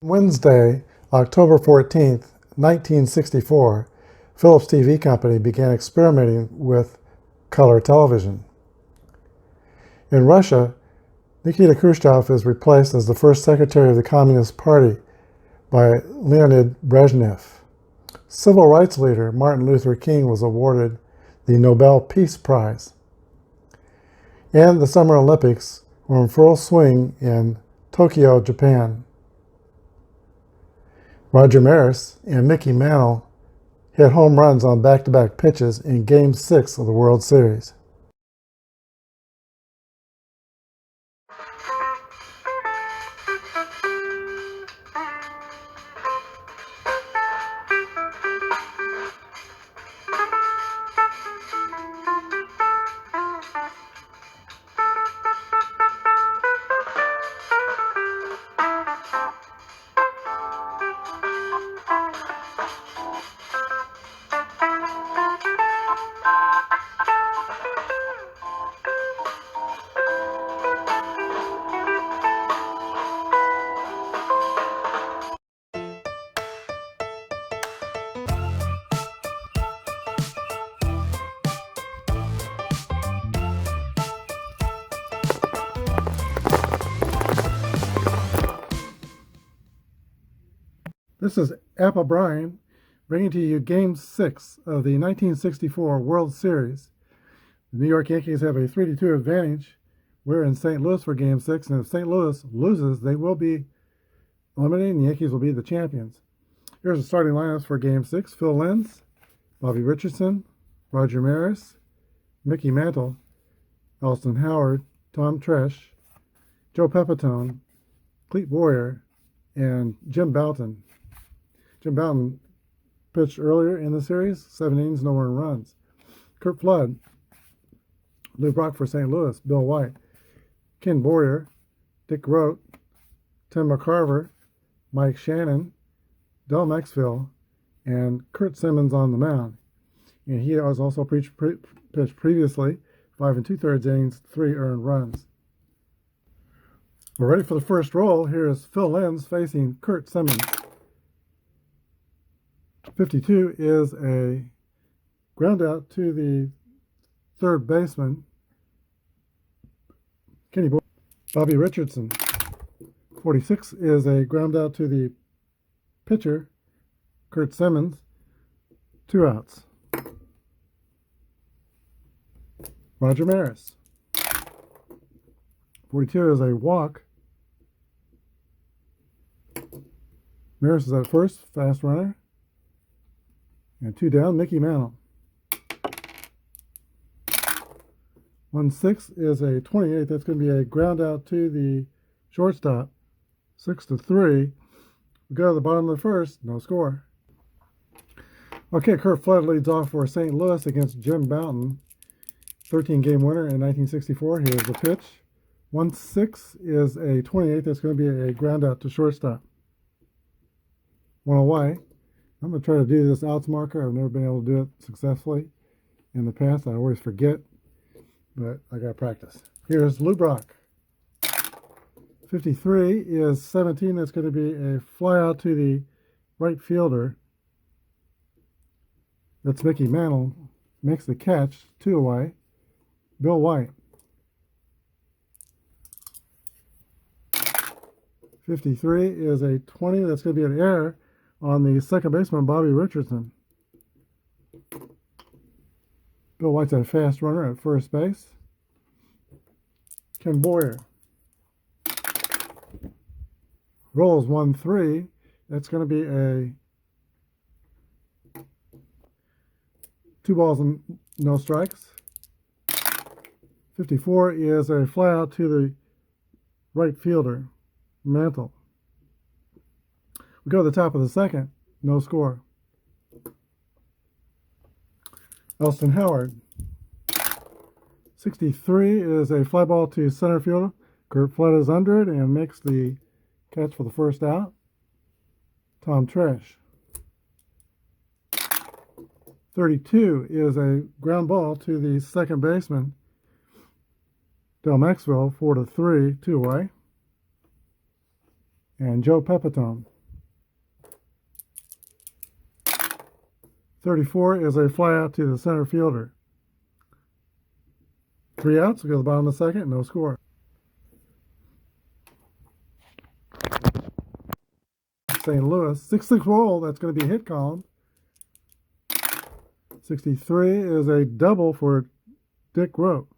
Wednesday, October 14th, 1964, Philips TV Company began experimenting with color television. In Russia, Nikita Khrushchev is replaced as the first secretary of the Communist Party by Leonid Brezhnev. Civil rights leader Martin Luther King was awarded the Nobel Peace Prize. And the Summer Olympics were in full swing in Tokyo, Japan. Roger Maris and Mickey Mantle hit home runs on back-to-back pitches in Game 6 of the World Series. This is Apba Brian bringing to you Game 6 of the 1964 World Series. The New York Yankees have a 3-2 advantage. We're in St. Louis for Game 6, and if St. Louis loses, they will be eliminated, and the Yankees will be the champions. Here's the starting lineups for Game 6. Phil Linz, Bobby Richardson, Roger Maris, Mickey Mantle, Alston Howard, Tom Tresh, Joe Pepitone, Clete Boyer, and Jim Bouton. Jim Bouton pitched earlier in the series, 7 innings, no earned runs. Curt Flood, Lou Brock for St. Louis, Bill White, Ken Boyer, Dick Rote, Tim McCarver, Mike Shannon, Del Maxfield, and Curt Simmons on the mound. And he was also pitched previously, 5 2/3 innings, 3 earned runs. We're ready for the first roll. Here is Phil Linz facing Curt Simmons. 52 is a ground out to the third baseman, Kenny Boyer. Bobby Richardson. 46 is a ground out to the pitcher, Curt Simmons. 2 outs. Roger Maris. 42 is a walk. Maris is at first, fast runner. And 2 down, Mickey Mantle. 1-6 is a 28. That's going to be a ground out to the shortstop. 6-3. We go to the bottom of the first. No score. Okay, Curt Flood leads off for St. Louis against Jim Bouton. 13-game winner in 1964. Here's the pitch. 1-6 is a 28. That's going to be a ground out to shortstop. 1 away. I'm going to try to do this outs marker. I've never been able to do it successfully in the past. I always forget, but I got to practice. Here's Lou Brock. 53 is 17. That's going to be a fly out to the right fielder. That's Mickey Mantle. Makes the catch. 2 away. Bill White. 53 is a 20. That's going to be an error on the second baseman, Bobby Richardson. Bill White's a fast runner at first base. Ken Boyer. Rolls 1-3. That's going to be a 2 balls and no strikes. 54 is a fly out to the right fielder, Mantle. We go to the top of the second, no score. Alston Howard. 63 is a fly ball to center fielder. Curt Flood is under it and makes the catch for the first out. Tom Tresh. 32 is a ground ball to the second baseman, Del Maxfield. 4-3, 2 away. and Joe Pepitone. 34 is a fly out to the center fielder. 3 outs, we go to the bottom of the second, no score. St. Louis, 6-6 roll, that's going to be a hit column. 63 is a double for Dick Rote.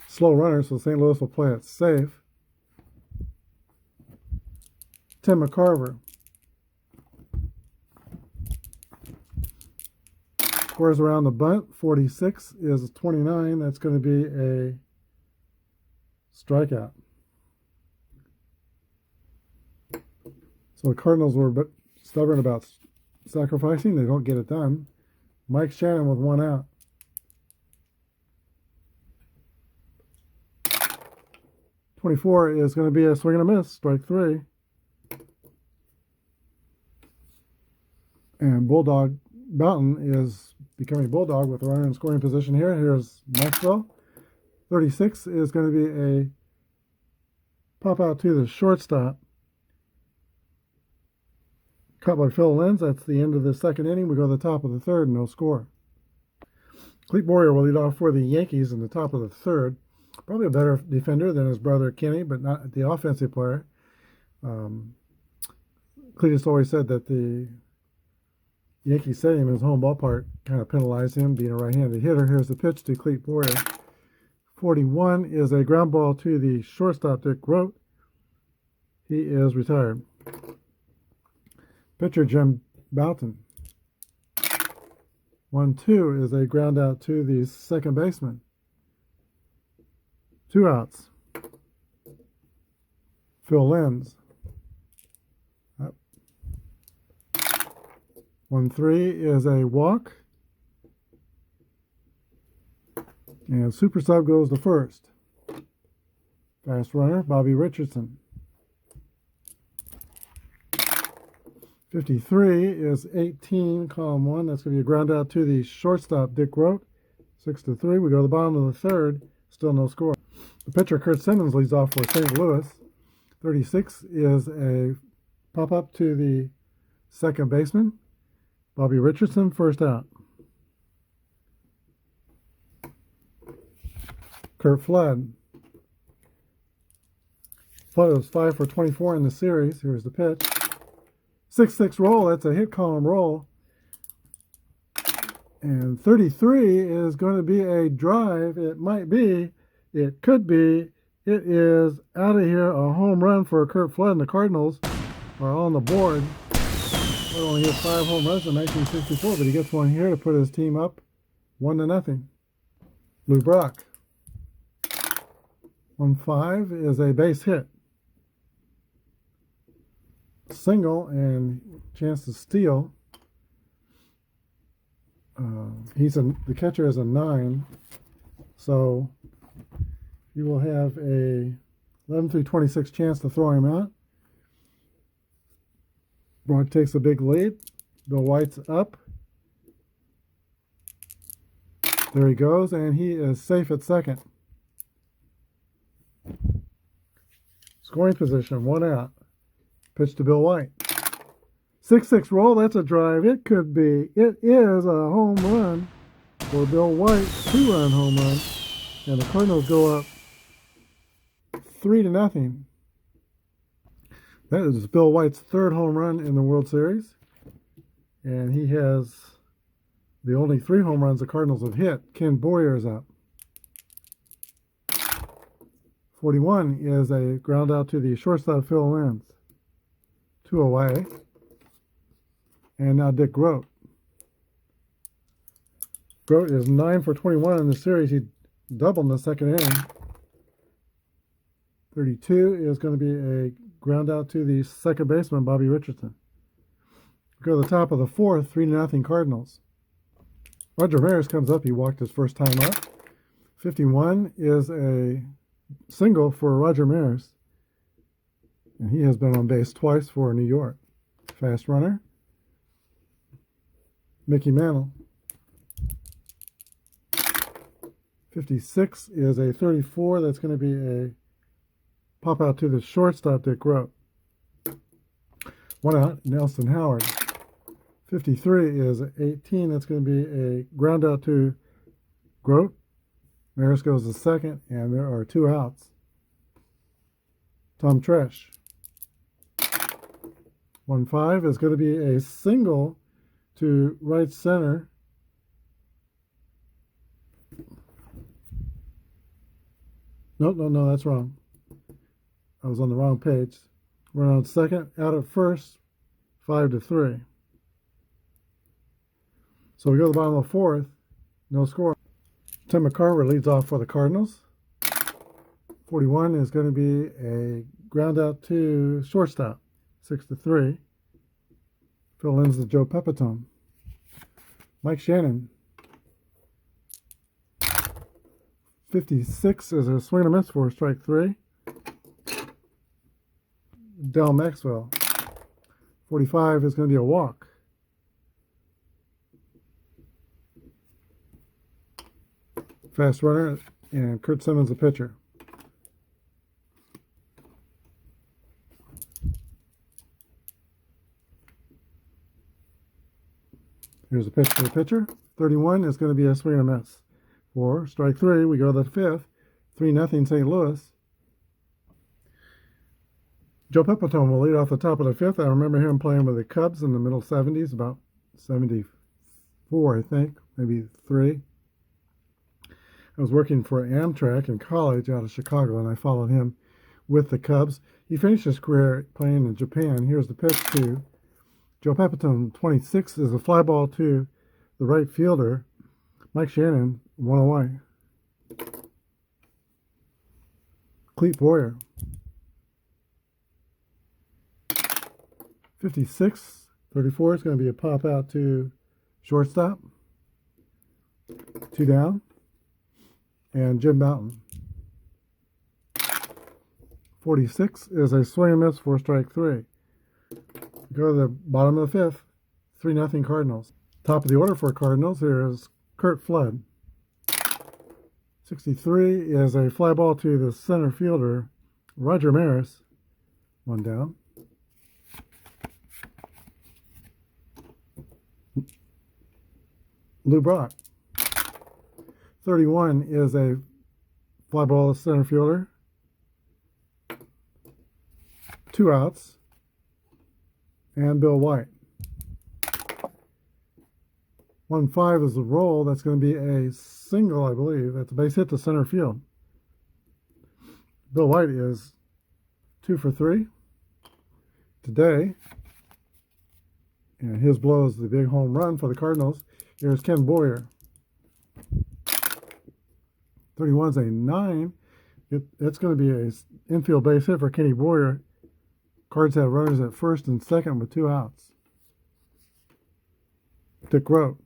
Slow runner, so St. Louis will play it safe. Tim McCarver. Scores around the bunt. 46 is 29. That's going to be a strikeout. So the Cardinals were a bit stubborn about sacrificing. They don't get it done. Mike Shannon with 1 out. .24 is going to be a swing and a miss, strike 3. And Bulldog Mountain is becoming Bulldog with a runner in scoring position here. Here's Maxwell. 36 is going to be a pop out to the shortstop. Cut by Phil Lenz. That's the end of the second inning. We go to the top of the third, no score. Clete Boyer will lead off for the Yankees in the top of the third. Probably a better defender than his brother Kenny, but not the offensive player. Cletus always said that the Yankees setting in his home ballpark kind of penalized him, being a right-handed hitter. Here's the pitch to Clete Boyer. 41 is a ground ball to the shortstop, Dick Rote. He is retired. Pitcher Jim Bouton. 1-2 is a ground out to the second baseman. 2 outs. Phil Lenz. 1-3 is a walk. And super sub goes to first. Fast runner, Bobby Richardson. 53 is 18, column 1. That's going to be a ground out to the shortstop, Dick Rote. 6-3. We go to the bottom of the third. Still no score. The pitcher, Kurt Simmons, leads off for St. Louis. 36 is a pop-up to the second baseman, Bobby Richardson, first out. Kurt Flood. Flood was 5 for 24 in the series. Here's the pitch. 6-6 roll. That's a hit column roll. And 33 is going to be a drive. It might be. It could be. It is out of here. A home run for Kurt Flood, and the Cardinals are on the board. Flood only hit 5 home runs in 1964, but he gets one here to put his team up 1-0. Lou Brock. 1-5 is a base hit. Single and chance to steal. The catcher is a 9, so he will have a 11-26 chance to throw him out. Brock takes a big lead. Bill White's up. There he goes, and he is safe at second. Scoring position, 1 out. Pitch to Bill White. 6-6 roll, that's a drive. It could be. It is a home run for Bill White. 2-run home run. And the Cardinals go up 3-0. That is Bill White's 3rd home run in the World Series. And he has the only 3 home runs the Cardinals have hit. Ken Boyer is up. 41 is a ground out to the shortstop, Phil Lenz. 2 away. And now Dick Rote. Rote is 9 for 21 in the series. He doubled in the second inning. 32 is going to be a ground out to the second baseman, Bobby Richardson. We go to the top of the 4th, 3-0 Cardinals. Roger Maris comes up. He walked his first time up. 51 is a single for Roger Maris. And he has been on base twice for New York. Fast runner. Mickey Mantle. 56 is a 34. That's going to be a pop out to the shortstop, Dick Groat. 1 out, Nelson Howard. 53 is 18. That's going to be a ground out to Groat. Maris goes to second, and there are 2 outs. Tom Tresh. 1-5 is going to be a single to right center. No, that's wrong. I was on the wrong page. We're on second, out at first, 5-3. So we go to the bottom of the 4th, no score. Tim McCarver leads off for the Cardinals. 41 is going to be a ground out to shortstop, 6-3. Phil Linz to Joe Pepitone. Mike Shannon. 56 is a swing and a miss for strike 3. Del Maxwell. 45 is going to be a walk. Fast runner, and Kurt Simmons the pitcher. Here's a pitch for the pitcher. 31 is going to be a swing and a miss. For strike 3, we go to the 5th. 3-0 St. Louis. Joe Pepitone will lead off the top of the 5th. I remember him playing with the Cubs in the middle 70s, about 74, I think, maybe 3. I was working for Amtrak in college out of Chicago, and I followed him with the Cubs. He finished his career playing in Japan. Here's the pitch to Joe Pepitone. 26 is a fly ball to the right fielder, Mike Shannon, 1 away. Clete Boyer. 56, 34 is going to be a pop out to shortstop. 2 down. And Jim Mountain. 46 is a swing and miss for strike 3. Go to the bottom of the 5th. 3-0 Cardinals. Top of the order for Cardinals, here is Kurt Flood. 63 is a fly ball to the center fielder, Roger Maris. 1 down. Lou Brock. 31 is a fly ball to center fielder. 2 outs. And Bill White. 1-5 is the roll. That's going to be a single, I believe. That's a base hit to center field. Bill White is 2 for 3 today. And his blow is the big home run for the Cardinals. Here's Ken Boyer. 31 is a 9. It's going to be an infield base hit for Kenny Boyer. Cards have runners at first and second with 2 outs. Dick Groat.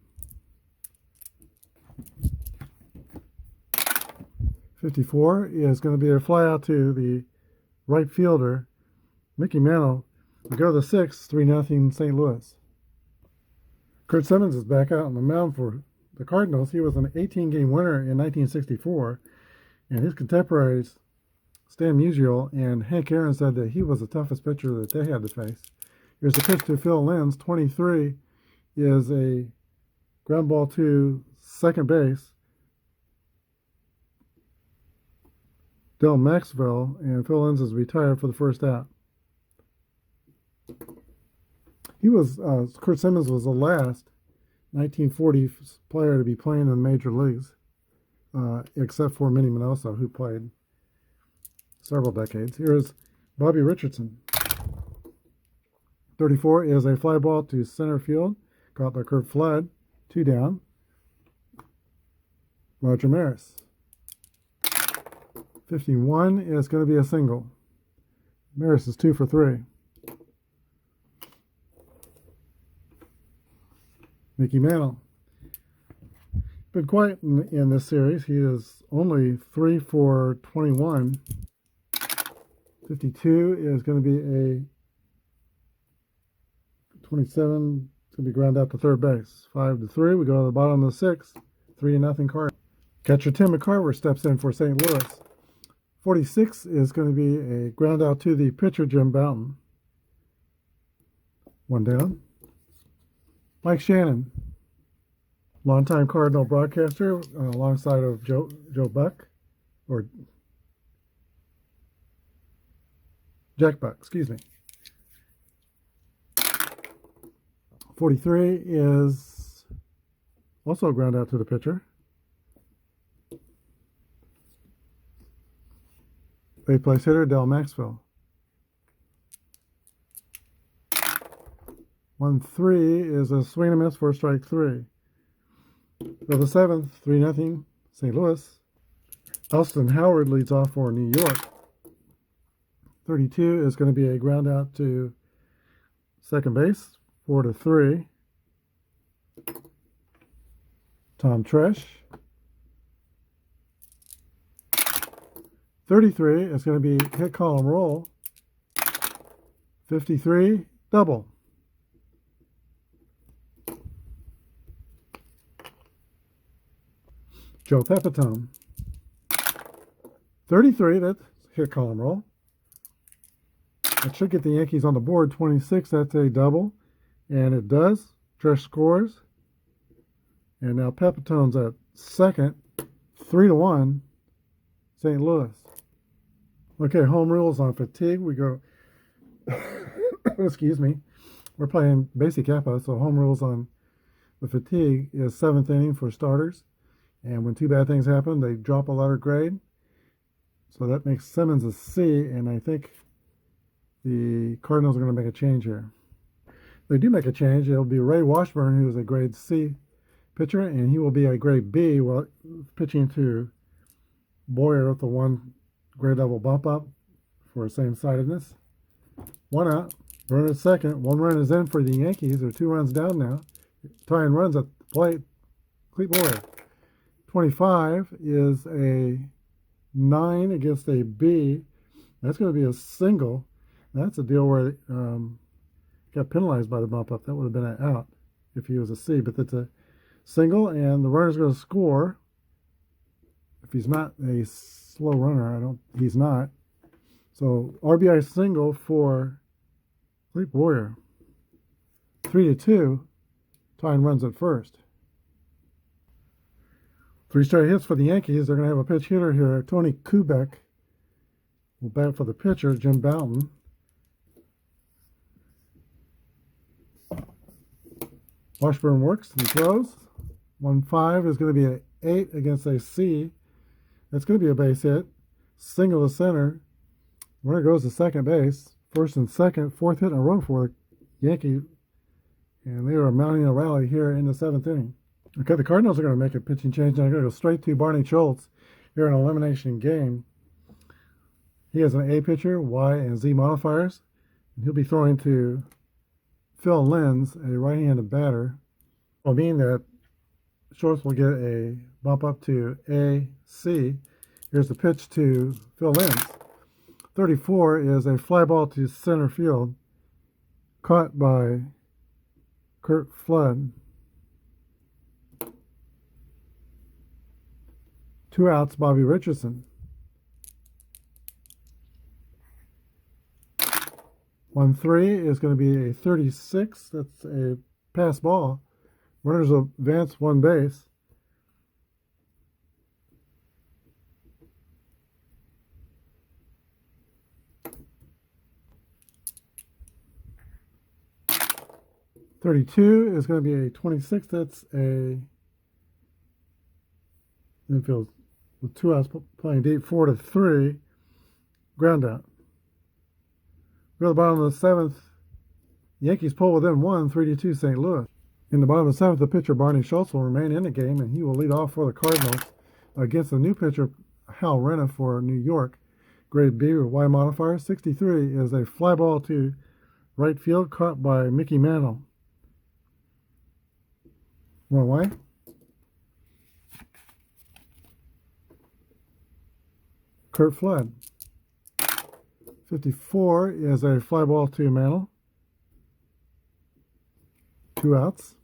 54 is going to be a fly out to the right fielder, Mickey Mantle. We go to the 6th, 3-0 St. Louis. Kurt Simmons is back out on the mound for the Cardinals. He was an 18-game winner in 1964, and his contemporaries, Stan Musial and Hank Aaron, said that he was the toughest pitcher that they had to face. Here's a pitch to Phil Linz. 23 is a ground ball to second base. Del Maxwell, and Phil Linz is retired for the first out. He was Kurt Simmons was the last 1940 player to be playing in the major leagues, except for Minnie Minoso, who played several decades. Here's Bobby Richardson. 34 is a fly ball to center field, caught by Kurt Flood. 2 down. Roger Maris. 51 is going to be a single. Maris is 2 for 3. Mickey Mantle. Been quiet in this series. He is only 3 for 21. 52 is going to be a 27. It's going to be ground out to third base. 5-3. We go to the bottom of the 6th. 3-0 Cardinals. Catcher Tim McCarver steps in for St. Louis. 46 is going to be a ground out to the pitcher, Jim Bouton. One down. Mike Shannon, longtime Cardinal broadcaster, alongside of Joe Buck, or Jack Buck, excuse me. 43 is also a ground out to the pitcher. Eighth place hitter, Del Maxwell. 1-3 is a swing and miss for strike 3. For the 7th, 3-0, St. Louis. Elston Howard leads off for New York. 32 is going to be a ground out to second base, 4-3. Tom Tresh. 33 is going to be hit, column, roll. 53, double. Joe Pepitone. 33, that's hit, column, roll. That should get the Yankees on the board. 26, that's a double. And it does. Tresh scores. And now Pepitone's at second. 3-1, St. Louis. Okay, home rules on fatigue. We go, excuse me. We're playing basic Apba, so home rules on the fatigue is 7th inning for starters. And when two bad things happen, they drop a letter grade. So that makes Simmons a C, and I think the Cardinals are going to make a change here. They do make a change. It'll be Ray Washburn, who is a grade C pitcher, and he will be a grade B while pitching to Boyer with the 1 grade level bump up for same-sidedness. 1 out, runner at second. 1 run is in for the Yankees. They're 2 runs down now. Tying runs at the plate. Clete Boyer. 25 is a 9 against a B. That's going to be a single. That's a deal where got penalized by the bump up. That would have been an out if he was a C. But that's a single, and the runner's going to score. If he's not a slow runner, he's not. So RBI single for Clete Boyer. 3-2, tying runs at first. 3 straight hits for the Yankees. They're going to have a pitch hitter here. Tony Kubek will bat for the pitcher, Jim Bouton. Washburn works and throws. 1-5 is going to be an 8 against a C. That's going to be a base hit. Single to center. Runner goes to second base. First and second. 4th hit in a row for the Yankee. And they are mounting a rally here in the 7th inning. Okay, the Cardinals are going to make a pitching change. They're going to go straight to Barney Schultz here in an elimination game. He has an A pitcher, Y and Z modifiers. And he'll be throwing to Phil Linz, a right-handed batter. Will mean that Schultz will get a bump up to A, C. Here's the pitch to Phil Linz. 34 is a fly ball to center field, caught by Kurt Flood. 2 outs, Bobby Richardson. 1-3 is going to be a 36. That's a pass ball. Runners will advance 1 base. .32 is going to be a 26. That's a infield with 2 outs playing deep. 4-3, ground out. Go to the bottom of the 7th. Yankees pull within 1, 3-2 St. Louis. In the bottom of the 7th, the pitcher Barney Schultz will remain in the game, and he will lead off for the Cardinals against the new pitcher Hal Renna for New York. Grade B with Y modifier. 63 is a fly ball to right field, caught by Mickey Mantle. 1 away. Kurt Flood. 54 is a fly ball to Mantle. 2 outs.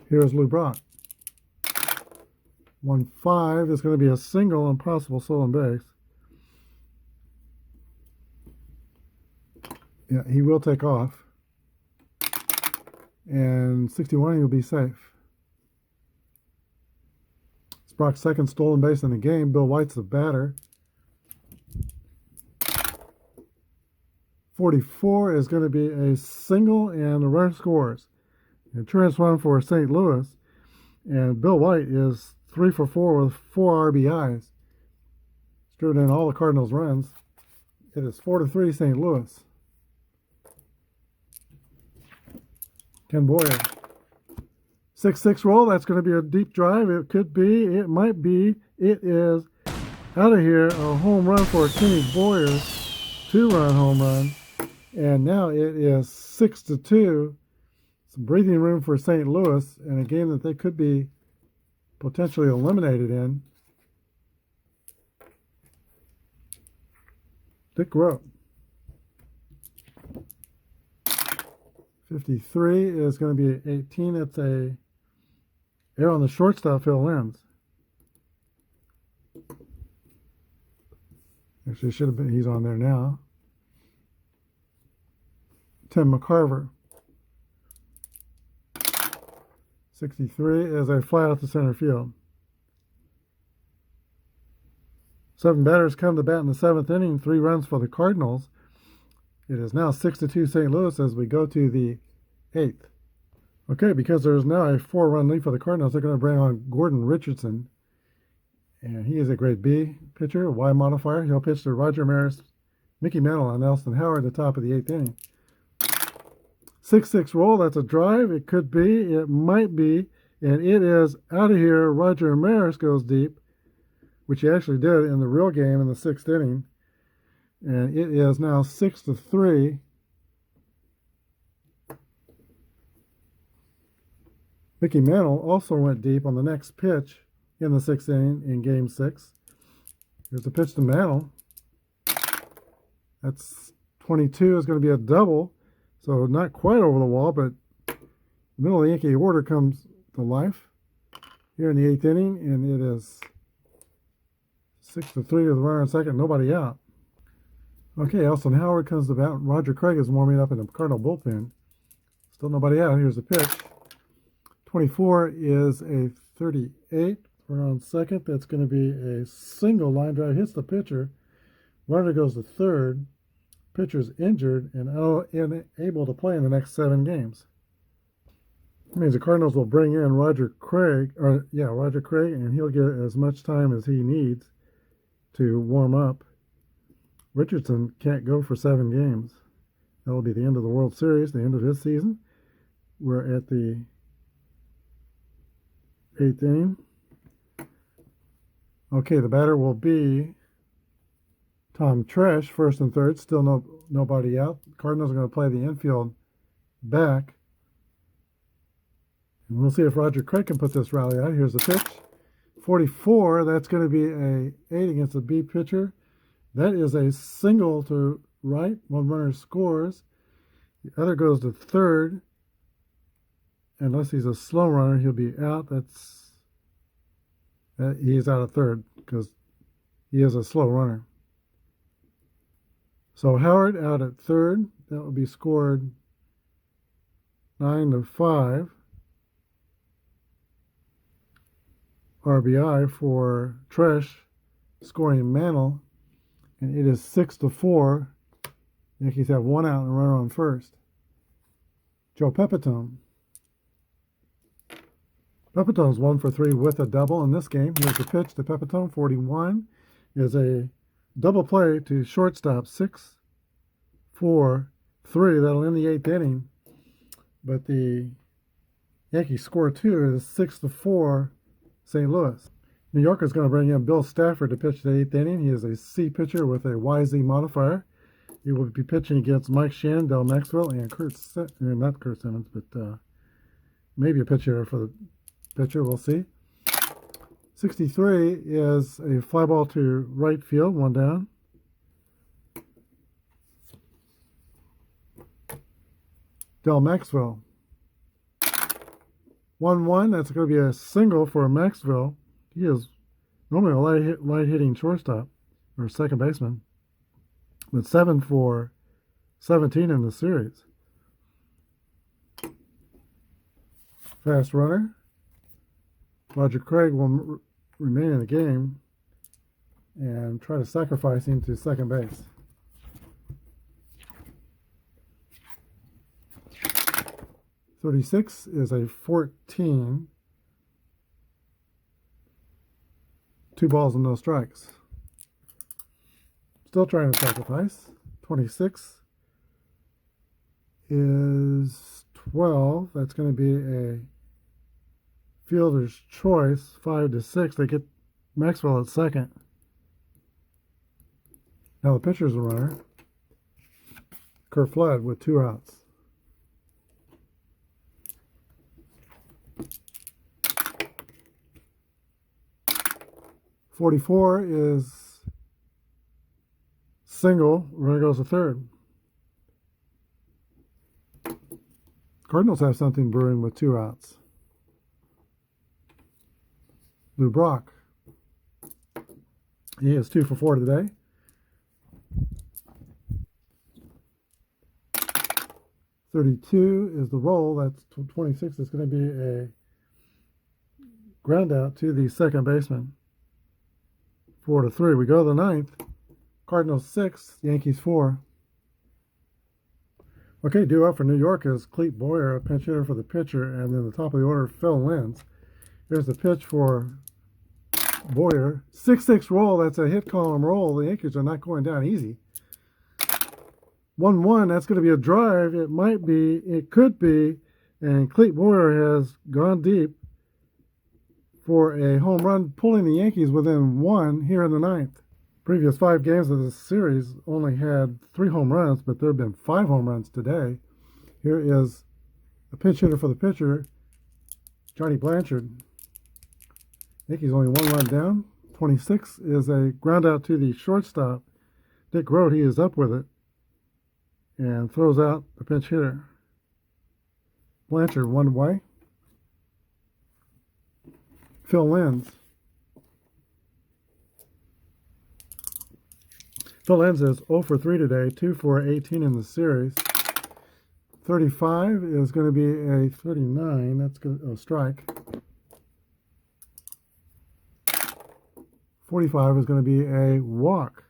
Here's Lou Brock. 1-5 is going to be a single and possible stolen base. Yeah, he will take off. And 61, he'll be safe. It's Brock's second stolen base in the game. Bill White's the batter. 44 is going to be a single and the runner scores. And turns one for St. Louis. And Bill White is 3 for 4 with 4 RBIs. He's driven in all the Cardinals runs. It is 4-3 St. Louis. Ken Boyer. 6-6 roll. That's going to be a deep drive. It could be. It might be. It is out of here. A home run for Kenny Boyer. 2-run home run. And now it is 6-2. Some breathing room for St. Louis in a game that they could be potentially eliminated in. Dick Rowe. 53 is going to be 18. It's a error on the shortstop, Phil Lenz. Actually, should have been. He's on there now. Tim McCarver. 63 is a fly out to center field. 7 batters come to bat in the 7th inning. 3 runs for the Cardinals. It is now 6-2 St. Louis as we go to the 8th. Okay, because there's now a 4-run lead for the Cardinals, they're going to bring on Gordon Richardson. And he is a grade B pitcher, a Y modifier. He'll pitch to Roger Maris, Mickey Mantle, and Nelson Howard at the top of the 8th inning. 6-6 roll, that's a drive. It could be, it might be, and it is out of here. Roger Maris goes deep, which he actually did in the real game in the 6th inning. And it is now 6-3. Mickey Mantle also went deep on the next pitch in the 6th inning in Game 6. Here's the pitch to Mantle. That's 22 is going to be a double. So not quite over the wall, but the middle of the Yankee order comes to life here in the 8th inning, and it is 6-3 with the runner on second, nobody out. Okay, Nelson Howard comes to bat. Roger Craig is warming up in the Cardinal bullpen. Still nobody out. Here's the pitch. 24 is a 38. Runner on second. That's going to be a single line drive. Hits the pitcher. Runner goes to third. Pitcher's injured and unable to play in the next 7 games. That means the Cardinals will bring in Roger Craig, and he'll get as much time as he needs to warm up. Richardson can't go for 7 games. That will be the end of the World Series, the end of his season. We're at the 8th inning. Okay, the batter will be Tom Tresh, first and third. Still nobody out. Cardinals are going to play the infield back. And we'll see if Roger Craig can put this rally out. Here's the pitch. 44, that's going to be a 8 against a B pitcher. That is a single to right. 1 runner scores. The other goes to third. Unless he's a slow runner, he'll be out. He's out of third because he is a slow runner. So Howard out at third. That will be scored 9-5. RBI for Tresh, scoring Mantle, and it is 6-4. Yankees have 1 out and a runner on first. Joe Pepitone. Pepitone's 1 for 3 with a double in this game. Here's the pitch to Pepitone. 41 is a double play to shortstop. 6-4-3. That'll end the 8th inning. But the Yankees score 2 is 6-4 St. Louis. New York is going to bring in Bill Stafford to pitch the 8th inning. He is a C pitcher with a YZ modifier. He will be pitching against Mike Shannon, Del Maxwell, and not Kurt Simmons, but maybe a pitcher for the pitcher. We'll see. 63 is a fly ball to right field, 1 down. Del Maxwell. 1-1, that's going to be a single for Maxwell. He is normally a light hitting shortstop or second baseman, but 7 for 17 in the series. Fast runner. Roger Craig will remain in the game and try to sacrifice him to second base. .36 is a 14. 2 balls and no strikes. Still trying to sacrifice. 26 is 12. That's going to be a fielder's choice. 5 to 6. They get Maxwell at second. Now the pitcher's a runner. Kurt Flood with 2 outs. .44 is single. Runner goes to third. Cardinals have something brewing with 2 outs. Lou Brock. He is 2 for 4 today. .32 is the roll. That's 26. It's going to be a ground out to the second baseman. 4 to 3. We go to the ninth. Cardinals 6, Yankees 4. Okay, due up for New York is Clete Boyer, a pinch hitter for the pitcher, and then the top of the order, Phil Linz. Here's the pitch for Boyer. 6-6 roll. That's a hit column roll. The Yankees are not going down easy. 1-1. That's going to be a drive. It might be. It could be. And Clete Boyer has gone deep for a home run, pulling the Yankees within 1 here in the ninth. Previous 5 games of this series only had 3 home runs, but there have been 5 home runs today. Here is a pinch hitter for the pitcher, Johnny Blanchard. Yankees only 1 run down. 26 is a ground out to the shortstop, Dick Grote. He is up with it and throws out the pinch hitter. Blanchard 1 away. Phil Linz. Phil Linz is 0 for 3 today, 2 for 18 in the series. 35 is going to be a 39. That's a strike. 45 is going to be a walk.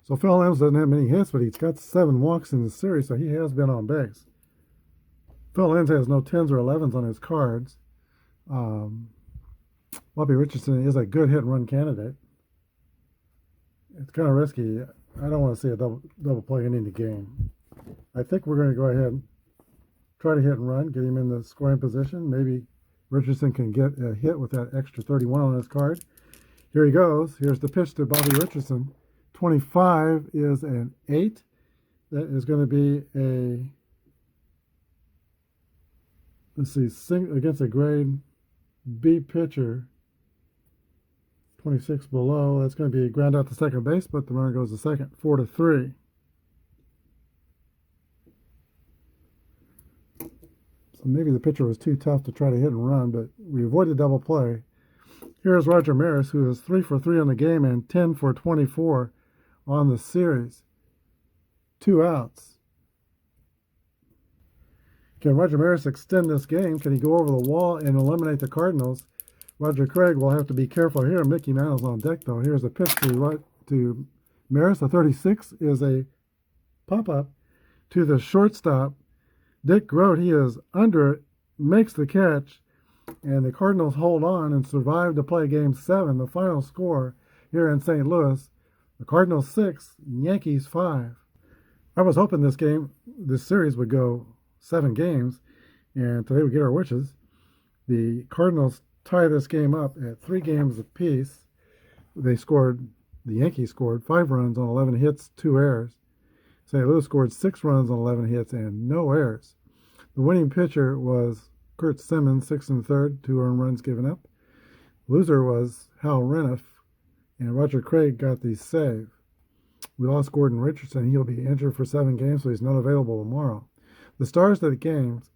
So Phil Linz doesn't have many hits, but he's got 7 walks in the series, so he has been on base. Phil Linz has no 10s or 11s on his cards. Bobby Richardson is a good hit and run candidate. It's kind of risky. I don't want to see a double play in the game. I think we're going to go ahead and try to hit and run, get him in the scoring position. Maybe Richardson can get a hit with that extra 31 on his card. Here he goes. Here's the pitch to Bobby Richardson. 25 is an 8. That is going to be a, let's see, against a grade B pitcher. 26 below. That's going to be a ground out to second base, but the runner goes to second. 4 to 3. So maybe the pitcher was too tough to try to hit and run, but we avoided double play. Here's Roger Maris, who is 3 for 3 on the game and 10 for 24 on the series. 2 outs. Can Roger Maris extend this game? Can he go over the wall and eliminate the Cardinals? Roger Craig will have to be careful here. Mickey Mantle's on deck, though. Here's a pitch to Maris. The 36 is a pop-up to the shortstop, Dick Grote. He is under it, makes the catch, and the Cardinals hold on and survive to play Game 7, the final score here in St. Louis. The Cardinals 6, Yankees 5. I was hoping this series would go 7 games, and today we get our wishes. The Cardinals tie this game up at 3 games apiece. The Yankees scored 5 runs on 11 hits, 2 errors. St. Louis scored 6 runs on 11 hits and no errors. The winning pitcher was Kurt Simmons, 6 1/3, 2 earned runs given up. Loser was Hal Reniff, and Roger Craig got the save. We lost Gordon Richardson. He'll be injured for 7 games, so he's not available tomorrow. The stars of the games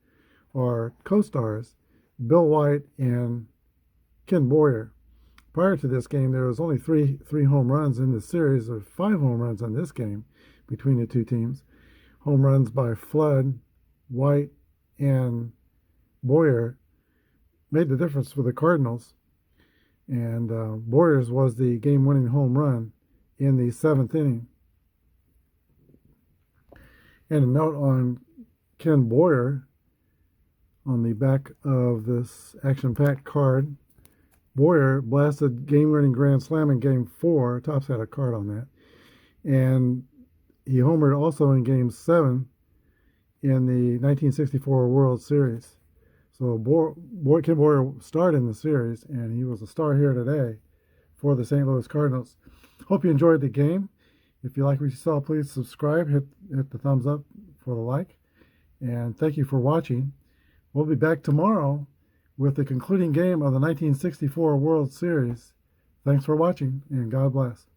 are co-stars Bill White and Ken Boyer. Prior to this game, there was only three home runs in the series, or 5 home runs in this game between the two teams. Home runs by Flood, White, and Boyer made the difference for the Cardinals. And Boyer's was the game-winning home run in the 7th inning. And a note on Ken Boyer on the back of this action-packed card. Boyer blasted game-winning grand slam in Game 4. Topps had a card on that. And he homered also in Game 7 in the 1964 World Series. So Ken Boyer starred in the series, and he was a star here today for the St. Louis Cardinals. Hope you enjoyed the game. If you like what you saw, please subscribe, hit the thumbs up for the like, and thank you for watching. We'll be back tomorrow with the concluding game of the 1964 World Series. Thanks for watching, and God bless.